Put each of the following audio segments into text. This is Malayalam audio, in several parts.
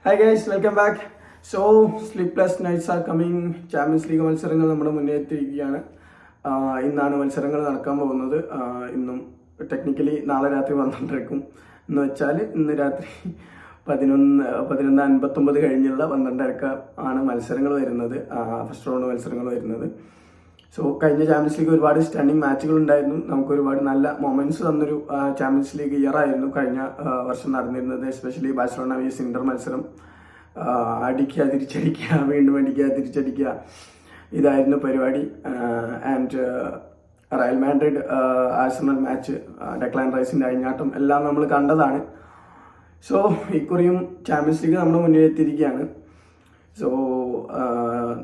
Hi guys, welcome back. So sleepless nights are coming. Champions league മത്സരങ്ങൾ നമ്മുടെ മുന്നേ എത്തിയിരിക്കുകയാണ്. ഇന്നാണ് മത്സരങ്ങൾ നടക്കാൻ പോകുന്നത്. ഇന്നും ടെക്നിക്കലി നാളെ രാത്രി 12:30 എന്ന് വെച്ചാൽ ഇന്ന് രാത്രി 11:59 കഴിഞ്ഞുള്ള 12:30 ആണ് മത്സരങ്ങൾ വരുന്നത്, ഫസ്റ്റ് റൗണ്ട് മത്സരങ്ങൾ വരുന്നത്. സോ കഴിഞ്ഞ ചാമ്പ്യൻസ് ലീഗ് ഒരുപാട് സ്റ്റണ്ണിങ് മാച്ചുകൾ ഉണ്ടായിരുന്നു. നമുക്ക് ഒരുപാട് നല്ല മൊമെന്റ്സ് തന്നൊരു ചാമ്പ്യൻസ് ലീഗ് ഇയർ ആയിരുന്നു കഴിഞ്ഞ വർഷം നടന്നിരുന്നത്. എസ്പെഷ്യലി ബാഴ്സലോണ വിഎസ് ഇന്റർ മത്സരം, അടിക്കുക തിരിച്ചടിക്കുക, വീണ്ടും അടിക്കുക തിരിച്ചടിക്കുക, ഇതായിരുന്നു പരിപാടി. And Real Madrid Arsenal match, Declan റൈസിന്റെ അഴിഞ്ഞാട്ടം എല്ലാം നമ്മൾ കണ്ടതാണ്. സോ ഇക്കുറിയും ചാമ്പ്യൻസ് ലീഗ് നമ്മുടെ മുന്നിൽ എത്തിയിരിക്കുകയാണ്. സോ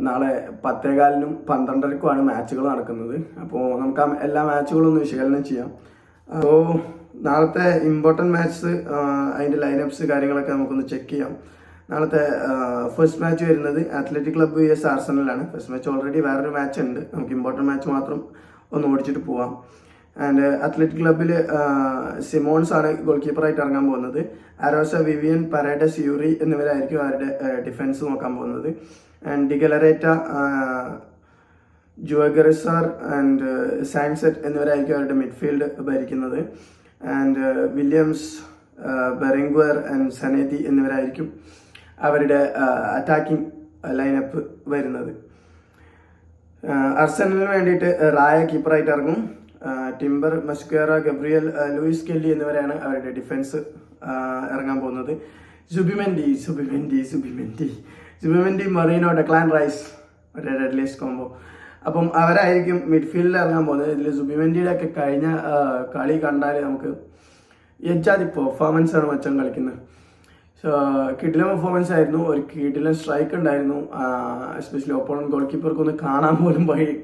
നാളെ 10:15 12:30 മാച്ചുകൾ നടക്കുന്നത്. അപ്പോൾ നമുക്ക് എല്ലാ മാച്ചുകളും ഒന്ന് വിശകലനം ചെയ്യാം. സോ നാളത്തെ ഇമ്പോർട്ടൻറ്റ് മാച്ച്, അതിൻ്റെ ലൈനപ്സ് കാര്യങ്ങളൊക്കെ നമുക്കൊന്ന് ചെക്ക് ചെയ്യാം. നാളത്തെ ഫസ്റ്റ് മാച്ച് വരുന്നത് അത്ലറ്റിക് ക്ലബ്ബ് വിഎസ് ആർസണലാണ്. ഫസ്റ്റ് മാച്ച് ഓൾറെഡി വേറൊരു മാച്ച് ഉണ്ട്, നമുക്ക് ഇമ്പോർട്ടൻറ്റ് മാച്ച് മാത്രം ഒന്ന് ഓടിച്ചിട്ട് പോവാം. ആൻഡ് അത്ലറ്റിക് ക്ലബ്ബിൽ സിമോൺസ് ആണ് ഗോൾ കീപ്പറായിട്ട് ഇറങ്ങാൻ പോകുന്നത്. അരോസ, വിവിയൻ, പരേഡസ്, യൂറി എന്നിവരായിരിക്കും അവരുടെ ഡിഫൻസ് നോക്കാൻ പോകുന്നത്. ആൻഡ് ഡിഗലറേറ്റ, ജുവഗറിസാർ ആൻഡ് സാൻസെറ്റ് എന്നിവരായിരിക്കും അവരുടെ മിഡ്ഫീൽഡ് ഭരിക്കുന്നത്. ആൻഡ് വില്യംസ്, ബെറിംഗ്വർ ആൻഡ് സനേതി എന്നിവരായിരിക്കും അവരുടെ അറ്റാക്കിംഗ് ലൈനപ്പ് വരുന്നത്. അർസനലിന് വേണ്ടിയിട്ട് റായ കീപ്പറായിട്ട് ഇറങ്ങും. ടിംബർ, മസ്ക്വേറ, ഗബ്രിയൽ, ലൂയിസ് കെല്ലി എന്നിവരാണ് അവരുടെ ഡിഫൻസ് ഇറങ്ങാൻ പോകുന്നത്. സുബിമെൻഡി, മറീനോ, ഡെക്ലാൻ റൈസ്, ഒരു ഡെഡ്ലിസ്റ്റ് കോംബോ. അപ്പം അവരായിരിക്കും മിഡ്ഫീൽഡിൽ ഇറങ്ങാൻ പോകുന്നത്. ഇതിൽ സുബിമെൻഡിയുടെ ഒക്കെ കഴിഞ്ഞ കളി കണ്ടാൽ നമുക്ക് എജ്ജാതി പെർഫോമൻസ് ആണ് മച്ചാൻ കളിക്കുന്നത്. കിടിലൻ പെർഫോമൻസ് ആയിരുന്നു, ഒരു കിടിലൻ സ്ട്രൈക്ക് ഉണ്ടായിരുന്നു. എസ്പെഷ്യലി ഓപ്പോണന്റ് ഗോൾ കീപ്പർക്കൊന്ന് കാണാൻ പോലും വഴി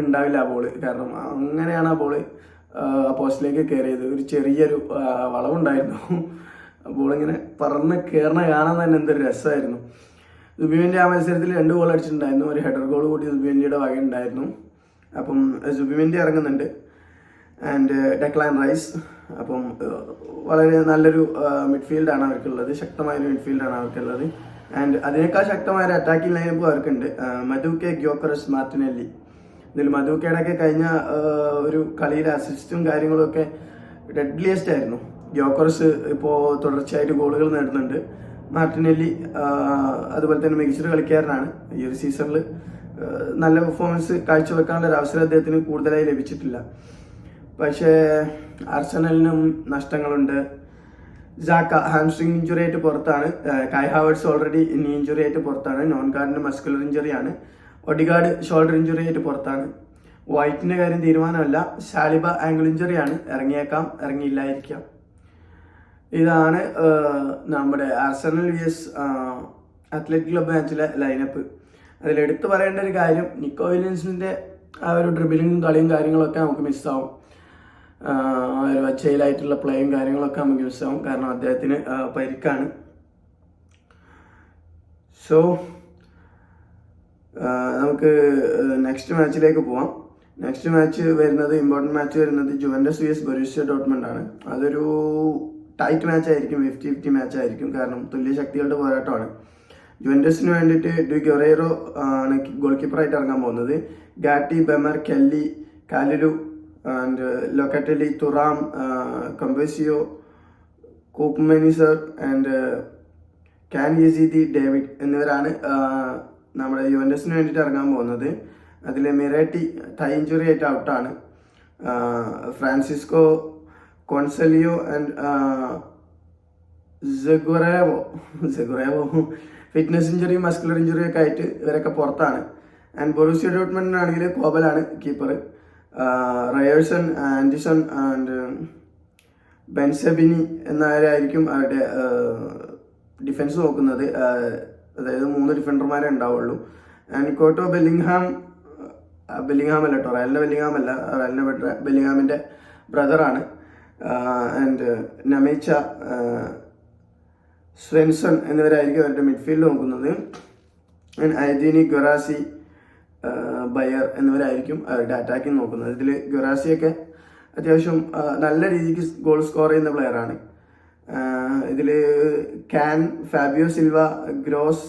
ഉണ്ടാവില്ല ആ ബോള്. കാരണം അങ്ങനെയാണ് ആ ബോള് പോസ്റ്റിലേക്ക് കയറിയത്. ഒരു ചെറിയൊരു വളവുണ്ടായിരുന്നു, ബോളിങ്ങനെ പറന്ന് കയറണ കാണാൻ തന്നെ എന്തൊരു രസമായിരുന്നു. സുബിമെൻഡി ആ മത്സരത്തിൽ 2 ഗോൾ അടിച്ചിട്ടുണ്ടായിരുന്നു, ഒരു ഹെഡർ ഗോൾ കൂടി സുബിമെൻഡിയുടെ വക ഉണ്ടായിരുന്നു. അപ്പം സുബിമെൻഡി ഇറങ്ങുന്നുണ്ട്. And Declan Rice. അപ്പം വളരെ നല്ലൊരു മിഡ്ഫീൽഡാണ് അവർക്കുള്ളത്, ശക്തമായൊരു മിഡ്ഫീൽഡാണ് അവർക്കുള്ളത്. ആൻഡ് അതിനേക്കാൾ ശക്തമായ ഒരു അറ്റാക്കിംഗ് ലൈനപ്പ് അവർക്കുണ്ട്. മധുക്കെ, ഗ്യോക്കറസ്, മാർട്ടിനെല്ലി. ഇതിൽ മധുക്കയുടെ ഒക്കെ കഴിഞ്ഞ ഒരു കളിയിലെ അസിസ്റ്റും കാര്യങ്ങളും ഒക്കെ ഡെഡ്ലിയസ്റ്റ് ആയിരുന്നു. ഗ്യോക്കറസ് ഇപ്പോൾ തുടർച്ചയായിട്ട് ഗോളുകൾ നേടുന്നുണ്ട്. മാർട്ടിനെല്ലി അതുപോലെ തന്നെ മികച്ചൊരു കളിക്കാരനാണ്. ഈ ഒരു സീസണിൽ നല്ല പെർഫോമൻസ് കാഴ്ചവെക്കാനുള്ള ഒരു അവസരം അദ്ദേഹത്തിന് കൂടുതലായി ലഭിച്ചിട്ടില്ല. പക്ഷേ ആർസണലിനും നഷ്ടങ്ങളുണ്ട്. ജാക്ക ഹാംസ്ട്രിങ് ഇഞ്ചുറി ആയിട്ട് പുറത്താണ്. കൈ ഹാവേർട്സ് ഓൾറെഡി നീ ഇഞ്ചുറി ആയിട്ട് പുറത്താണ്. നോൺഗാർഡിന് മസ്കുലർ ഇഞ്ചുറിയാണ്. ഒഡിഗാർഡ് ഷോൾഡർ ഇഞ്ചുറി ആയിട്ട് പുറത്താണ്. വൈറ്റിന്റെ കാര്യം തീരുമാനമല്ല. സാലിബ ആംഗിൾ ഇഞ്ചുറിയാണ്, ഇറങ്ങിയേക്കാം, ഇറങ്ങിയില്ലായിരിക്കാം. ഇതാണ് നമ്മുടെ ആർസണൽ വിഎസ് അത്ലറ്റിക് ക്ലബ് മാച്ചിലെ ലൈനപ്പ്. അതിലെടുത്ത് പറയേണ്ട ഒരു കാര്യം, നിക്കോ വില്യംസിന്റെ ആ ഒരു ഡ്രിബിളിങ്ങും കളിയും കാര്യങ്ങളൊക്കെ നമുക്ക് മിസ്സാവും. ഒരു വച്ചയിലായിട്ടുള്ള പ്ലേയും കാര്യങ്ങളൊക്കെ നമുക്ക് മിസ്സാവും, കാരണം അദ്ദേഹത്തിന് പരിക്കാണ്. സോ നമുക്ക് നെക്സ്റ്റ് മാച്ചിലേക്ക് പോവാം. നെക്സ്റ്റ് മാച്ച് വരുന്നത്, ഇമ്പോർട്ടൻറ്റ് മാച്ച് വരുന്നത് ജുവന്റസ് വിഎസ് ബൊറൂസിയ ഡോർട്ട്മണ്ട് ആണ്. അതൊരു ടൈറ്റ് മാച്ച് ആയിരിക്കും, 50-50 മാച്ച് ആയിരിക്കും, കാരണം തുല്യ ശക്തികളുടെ പോരാട്ടമാണ്. ജുവന്റസിന് വേണ്ടിയിട്ട് ഡി ഗൊറേറോ ആണ് ഗോൾ കീപ്പറായിട്ട് ഇറങ്ങാൻ പോകുന്നത്. Gatti, Bremer, Kelly, Kalulu and Locatelli, Thuram, Cambiaso, Koopmeiners and Kenan യസീദി, ഡേവിഡ് എന്നിവരാണ് നമ്മുടെ യുവന്റസിന് വേണ്ടിയിട്ട് ഇറങ്ങാൻ പോകുന്നത്. അതിൽ മിറേറ്റി തൈ ഇഞ്ചുറി ആയിട്ട് ഔട്ടാണ്. ഫ്രാൻസിസ്കോ, കോൺസലിയോ ആൻഡ് സെഗുറേവോ ഫിറ്റ്നസ് ഇഞ്ചുറി, മസ്കുലർ ഇഞ്ചുറി ഒക്കെ ആയിട്ട് ഇവരൊക്കെ പുറത്താണ്. ആൻഡ് ബൊറൂസിയ ഡോർട്ട്മണ്ടിനാണെങ്കിൽ കോബലാണ് കീപ്പർ. റയേഴ്സൺ, ആൻഡിസൺ ആൻഡ് ബെൻസെബിനി എന്നവരായിരിക്കും അവരുടെ ഡിഫൻസ് നോക്കുന്നത്. അതായത് 3 ഡിഫൻഡർമാരെ ഉണ്ടാവുള്ളൂ. ആൻഡ് കോട്ടോ ബെല്ലിംഗ്ഹാം അല്ല കേട്ടോ, റയലിൻ്റെ ബെല്ലിംഗ്ഹാമിൻ്റെ ബ്രദറാണ്. ആൻഡ് നമേച്ച, സ്വെൻസൺ എന്നിവരായിരിക്കും അവരുടെ മിഡ്ഫീൽഡ് നോക്കുന്നത്. ആൻഡ് ഐദീനി, ഗൊറാസി, ബയർ എന്നിവരായിരിക്കും അവരുടെ അറ്റാക്കിങ് നോക്കുന്നത്. ഇതിൽ ഗൊറാസിയൊക്കെ അത്യാവശ്യം നല്ല രീതിക്ക് ഗോൾ സ്കോർ ചെയ്യുന്ന പ്ലെയറാണ്. ഇതിൽ കാൻ, ഫാബിയോ സിൽവ, ഗ്രോസ്,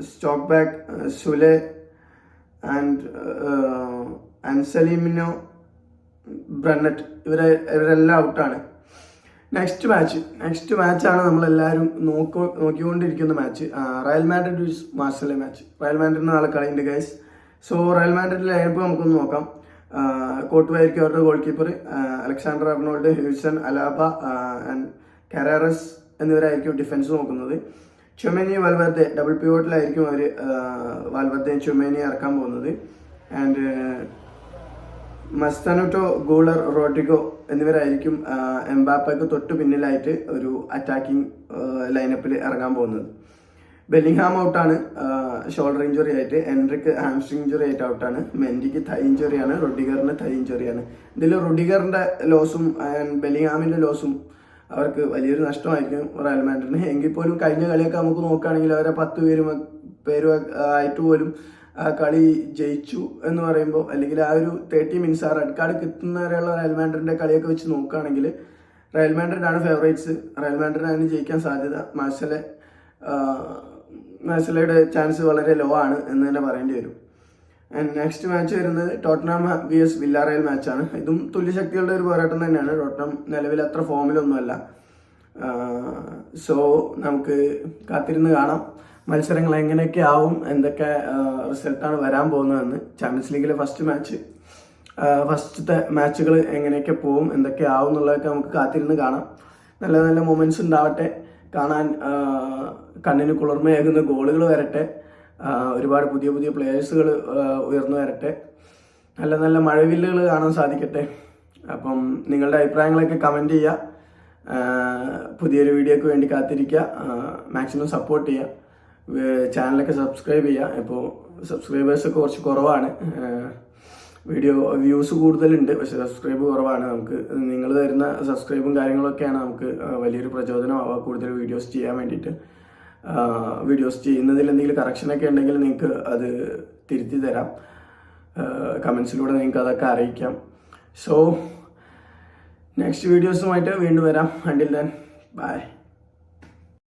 സ്റ്റോക്ക് ബാക്ക്, സുലെ ആൻഡ് അൻസലിമിനോ, ബ്രണ്ണറ്റ് ഇവരെല്ലാം ഔട്ടാണ്. നെക്സ്റ്റ് മാച്ചാണ് നമ്മളെല്ലാവരും നോക്കിക്കൊണ്ടിരിക്കുന്ന match. Real Madrid vs Marseille match. Real മാഡ്രിഡിന് നാളെ കളിയുണ്ട് ഗൈസ്. സോ റയൽ മാഡ്രിഡിലെ ലൈനപ്പ് നമുക്കൊന്ന് നോക്കാം. കോട്ടുവായിരിക്കും അവരുടെ goal keeper. Alexander Arnold, Huijsen, Alaba and Carreras എന്നിവരായിരിക്കും ഡിഫൻസ് നോക്കുന്നത്. ചുമേനി, വാൽവർദെ ഡബിൾ പിവോട്ടിലായിരിക്കും അവർ വാൽവർദയും ചുമേനി ഇറക്കാൻ പോകുന്നത്. ആൻഡ് മസ്താനുട്ടോ, ഗൂളർ, റോഡ്രിഗോ എന്നിവരായിരിക്കും എംബാപ്പയ്ക്ക് തൊട്ട് പിന്നിലായിട്ട് ഒരു അറ്റാക്കിംഗ് ലൈനപ്പിൽ ഇറങ്ങാൻ പോകുന്നത്. ബെല്ലിംഗ്ഹാം ഔട്ടാണ് ഷോൾഡർ ഇഞ്ചുറി ആയിട്ട്. എൻട്രിക്ക് ഹാംസ്ട്രിങ് ഇഞ്ചുറി ആയിട്ട് ഔട്ടാണ്. മെൻഡിക്ക് തൈ ഇഞ്ചുറിയാണ്. റൊഡിഗറിന് തൈ ഇഞ്ചുറിയാണ്. ഇതിൽ റൊഡിഗറിന്റെ ലോസും ബെല്ലിംഗ്ഹാമിന്റെ ലോസും അവർക്ക് വലിയൊരു നഷ്ടമായിരിക്കും റയൽ മാഡ്രിഡിന്. എങ്കിൽ പോലും കഴിഞ്ഞ കളിയൊക്കെ നമുക്ക് നോക്കുകയാണെങ്കിൽ അവരെ 10 പേരും ആയിട്ട് പോലും ആ കളി ജയിച്ചു എന്ന് പറയുമ്പോൾ, അല്ലെങ്കിൽ ആ ഒരു 30 മിനിറ്റ്സ് ആ റെഡ് കാർഡ് കിട്ടുന്നവരെയുള്ള റയൽ മാഡ്രിഡിന്റെ കളിയൊക്കെ വെച്ച് നോക്കുകയാണെങ്കിൽ റയൽ മാഡ്രിഡാണ് ഫേവറേറ്റ്സ്. റയൽ മാഡ്രിഡാണ് ജയിക്കാൻ സാധ്യത. മാർസലയുടെ ചാൻസ് വളരെ ലോ ആണ് എന്ന് തന്നെ പറയേണ്ടി വരും. ആൻഡ് നെക്സ്റ്റ് മാച്ച് വരുന്നത് ടോട്ടനാം vs വില്ലാറയൽ മാച്ചാണ്. ഇതും തുല്യശക്തികളുടെ ഒരു പോരാട്ടം തന്നെയാണ്. ടോട്ടനം നിലവിൽ അത്ര ഫോമിലൊന്നുമല്ല. സോ നമുക്ക് കാത്തിരുന്ന് കാണാം മത്സരങ്ങൾ എങ്ങനെയൊക്കെ ആവും, എന്തൊക്കെ റിസൾട്ടാണ് വരാൻ പോകുന്നതെന്ന്. ചാമ്പ്യൻസ് ലീഗിലെ ഫസ്റ്റത്തെ മാച്ചുകൾ എങ്ങനെയൊക്കെ പോവും, എന്തൊക്കെ ആവും എന്നുള്ളതൊക്കെ നമുക്ക് കാത്തിരുന്ന് കാണാം. നല്ല നല്ല മൊമെന്റ്സ് ഉണ്ടാവട്ടെ, കാണാൻ കണ്ണിന് കുളിർമയേകുന്ന ഗോളുകൾ വരട്ടെ, ഒരുപാട് പുതിയ പുതിയ പ്ലേയേഴ്സുകൾ ഉയർന്നു വരട്ടെ, നല്ല നല്ല മഴവില്ലുകൾ കാണാൻ സാധിക്കട്ടെ. അപ്പം നിങ്ങളുടെ അഭിപ്രായങ്ങളൊക്കെ കമൻറ്റ് ചെയ്യുക. പുതിയൊരു വീഡിയോക്ക് വേണ്ടി കാത്തിരിക്കുക. മാക്സിമം സപ്പോർട്ട് ചെയ്യുക. ചാനലൊക്കെ സബ്സ്ക്രൈബ് ചെയ്യുക. ഇപ്പോൾ സബ്സ്ക്രൈബേഴ്സൊക്കെ കുറച്ച് കുറവാണ്. വീഡിയോ വ്യൂസ് കൂടുതലുണ്ട്, പക്ഷെ സബ്സ്ക്രൈബ് കുറവാണ്. നമുക്ക് നിങ്ങൾ തരുന്ന സബ്സ്ക്രൈബും കാര്യങ്ങളൊക്കെയാണ് നമുക്ക് വലിയൊരു പ്രചോദനമാവുക കൂടുതൽ വീഡിയോസ് ചെയ്യാൻ വേണ്ടിയിട്ട്. വീഡിയോസ് ചെയ്യുന്നതിൽ എന്തെങ്കിലും കറക്ഷനൊക്കെ ഉണ്ടെങ്കിൽ നിങ്ങൾക്ക് അത് തിരുത്തി തരാം. കമൻസിലൂടെ നിങ്ങൾക്ക് അതൊക്കെ അറിയിക്കാം. സോ നെക്സ്റ്റ് വീഡിയോസുമായിട്ട് വീണ്ടും വരാം. Until then bye.